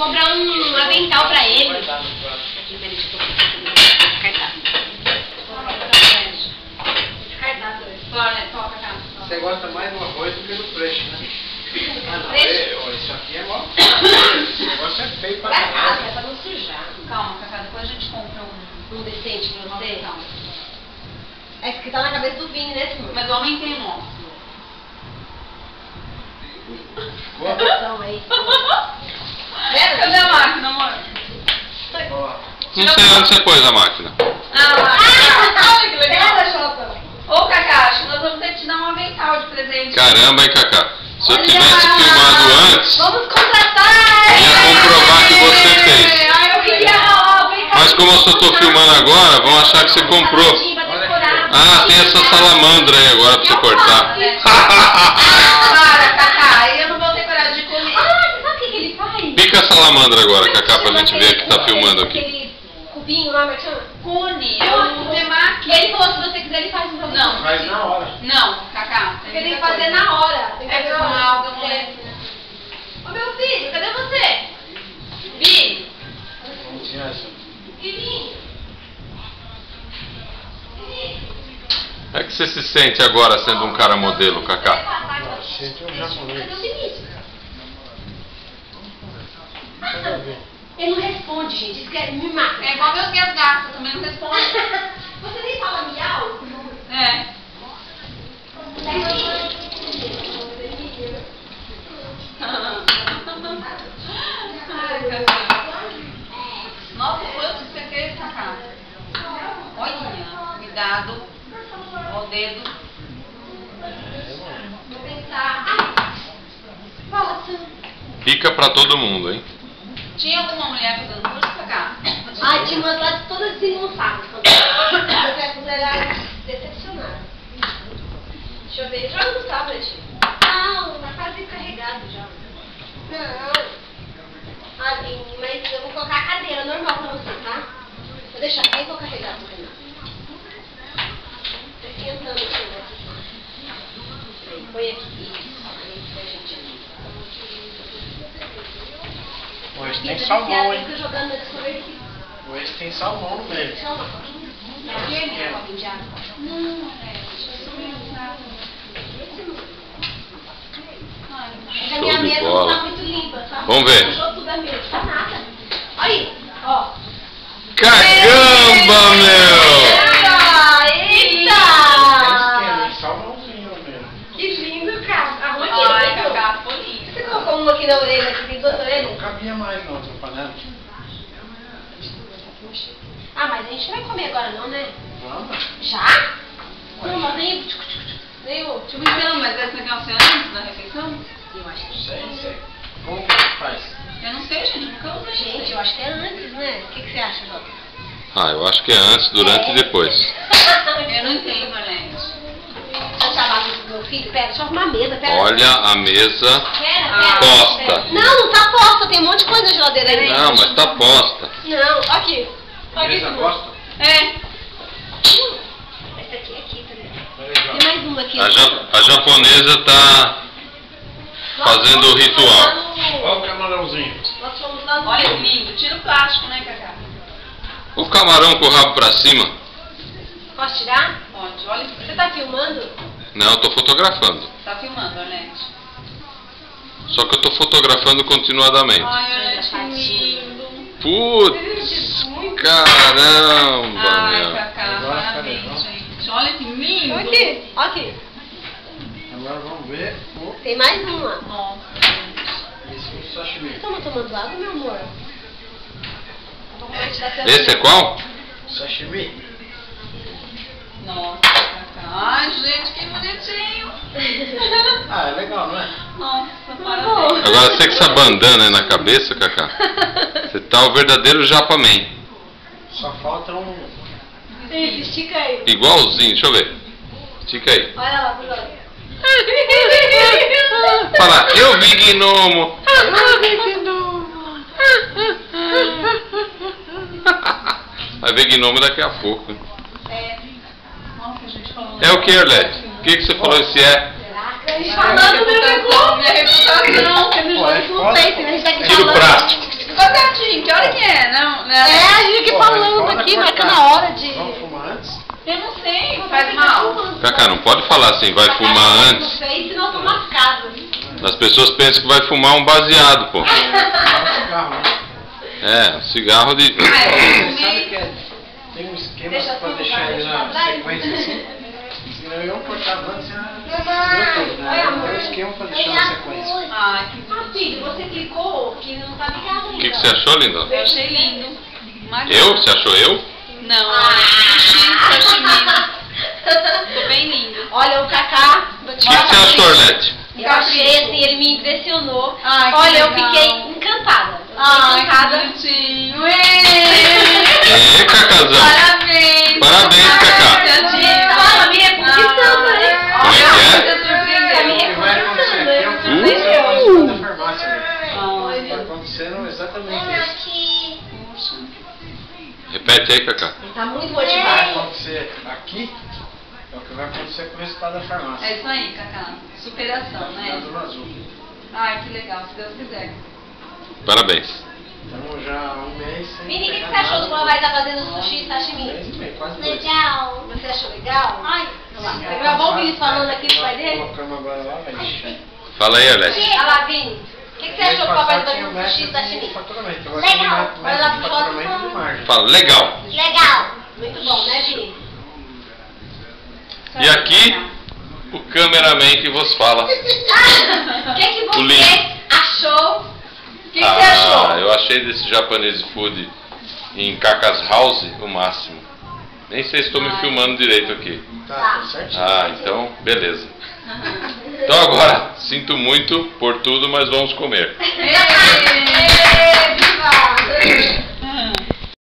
Comprar um avental pra ele. Você gosta mais do arroz do que do peixe, né? Ah, não, isso aqui é mó. Esse negócio é feio pra caralho. É pra não sujar. Calma, Cacá, depois a gente compra Um decente pra você. Então. É que tá na cabeça do Vini, né, senhor? Mas o homem tem um. Atenção aí. Cadê a máquina, amor? Não sei onde você pôs a máquina. Olha que legal. Chota. Ô, Cacá, acho que nós vamos ter que te dar um avental de presente. Caramba, hein, Cacá? Se eu tivesse filmado antes, Vamos contratar! ia comprovar que você fez. Ai, eu queria rolar, Mas como eu só tô filmando agora, vão achar que você comprou. Ah, tem essa salamandra aí agora pra você cortar. Para, Cacá, aí eu não vou ter coragem de comer. Ah, sabe o que ele faz? Pica a salamandra agora, Cacá, pra gente ver que tá filmando aqui. Aquele cubinho lá, mas chama? Cune, eu vou temaki. Ele falou, se você quiser, ele faz um pra você. Não. Faz na hora. Não, Cacá. Porque tem que fazer na hora. Tem que É fazer com na alga, hora. moleque. Ô, meu filho, cadê você? Vini. Vamos tirar essa. Filhinho. Como é que você se sente agora sendo um cara modelo, Cacá? Sente um japonês. Cadê o Vinícius? Nada a ver. Ele não responde, gente. Isso quer me matar. É igual meus gatos, eu também não respondo. Você nem fala miau? É. Ai, Cacá. Nossa, quanto você fez, Cacá? Olha, cuidado. Ó o dedo. Vou pensar. Ai, posso? Pica pra todo mundo, hein? Tinha alguma mulher fazendo curso, Cacá? Ai, tinha umas lá todas desengonçadas. Eu era decepcionada. Deixa eu ver. Joga no tablet. Não, tá quase carregado já. Não. Aline, mas eu vou colocar a cadeira normal pra você, tá? Vou deixar aí e vou carregar pro Renato. Tô esquentando aqui, né? Aí, põe aqui. Aí, põe a gente ali. Hoje tem salmão, hein? Fica jogando na Discovery. Hoje tem salmão no meio. Chama, é um de água. Não, deixa eu subir. A minha Show de mesa não bola. tá muito limpa, sabe? Vamos ver. Sujou tudo a mesa, tá nada. Aí, ó. Caramba, meu! Eita! Tem salmãozinho no meio. Que lindo, cara. Arruma aqui. Ai, Vitor. Cacá, ficou lindo. Você colocou uma aqui na orelha, que tem duas Não orelhas? cabia mais na outra panela. Ah, mas a gente não vai comer agora não, né? Vamos. Já? Não, mas nem... Nem o... Tipo, não, mas esse negócio é antes da refeição? Eu acho que... Sei. Como que faz? Eu não sei, gente, nunca usei. Gente, eu acho que é antes, né? O que você acha, Jota? Ah, eu acho que é antes, durante e depois. Eu não entendo, gente. Deixa eu chamar pro meu filho. Pera, deixa eu arrumar a mesa, pera. Olha a mesa Pera. posta. Não tá posta. Tem um monte de coisa na geladeira aí. Não, mas tá posta. Não, aqui. Mesa gosta? É. Essa aqui também. Tem mais uma aqui. A japonesa tá fazendo o ritual. Olha o camarãozinho. Nós fomos lá no... Olha que lindo. Tira o plástico, né, Cacá? O camarão com o rabo pra cima. Posso tirar? Pode, olha que Você lindo. tá filmando? Não, eu tô fotografando. Tá filmando, Arnete. Só que eu tô fotografando continuadamente. Ai, Arnete, que lindo. Putz, caramba, Ai, meu. Cacá, Agora, parabéns, cadê? gente. Olha que lindo. Aqui, aqui. Agora vamos ver o Tem mais uma. Nossa, gente. esse sashimi. Você toma tomando água, meu amor? Esse é qual? Sashimi. Nossa, Cacá. Ai, gente, que bonitinho. Ah, é legal, não é? Nossa, parabéns. Agora você com essa bandana aí na cabeça, Cacá. Você tá o verdadeiro Japaman. Só falta um... Isso, estica aí. Igualzinho, deixa eu ver. Estica aí. Olha lá, Bruno. Fala, eu vi gnomo. Vai ver gnomo daqui a pouco. É. Nossa, gente, falando. É o que, Arlete? O que você falou esse é? Falando do meu Minha reputação. Não, que a gente não sei, a gente tá aqui Tira o falando. prato. a gente aqui falando aqui, marcando a hora de... Vamos fumar antes? Eu não sei, faz mal. Cacá, não pode falar assim, vai fumar antes. Senão eu tô mascado. As pessoas pensam que vai fumar um baseado, pô. Não, cigarro, né? É, um cigarro de... Você sabe que tem um esquema pra deixar ele na sequência assim? Senão eu cortava antes, né? Tem um esquema pra deixar na sequência. Ai, que Filho, você clicou que não tá ligado ainda. O que você achou, linda? eu achei lindo. Eu? Você achou eu? Não, sushi, ficou bem lindo. Olha, o Cacá... O que você achou, Orlete? Eu achei assim, ele me impressionou. Ai, que olha, eu legal. fiquei encantada. Ai, encantada. que bonitinho. É, Cacazão. Parabéns. Parabéns, Cacá. Fala, me reconquistando, né? Como é que é? Tá me O que vai acontecer aqui é o que reconquistando, aconteceu hein? na farmácia, né? Tá acontecendo exatamente isso. Repete aí, Cacá. Ele tá muito O que vai motivado. acontecer aqui é o que vai acontecer com o resultado da farmácia. É isso aí, Cacá. Superação, né? Resultado no azul. Ai, que legal, se Deus quiser. Parabéns. Então já há um mês sem Vini, o que pegar você achou nada. do papai estar fazendo sushi e Um sashimi? mês e meio, quase dois. Legal. Você achou legal? Ai, Sim, você gravou o Vini falando aqui pro pai dele? Colocamos agora lá, vai encher. Fala aí, Orlete. Olha lá, Vini. O que você achou do papai estar fazendo sushi e sashimi? Faturamento. Legal. Olha Olha lá pro faturamento foto. de margem. Fala, legal. Legal. Muito bom, né, Vini? E aqui, o cameraman que vos fala. O que O Lino. você achou? O que você achou? Eu achei desse Japanese food em Cacas House o máximo. Nem sei se estou me filmando direito aqui. Tá certinho. Ah, então, beleza. Então agora, sinto muito por tudo, mas vamos comer. Ê,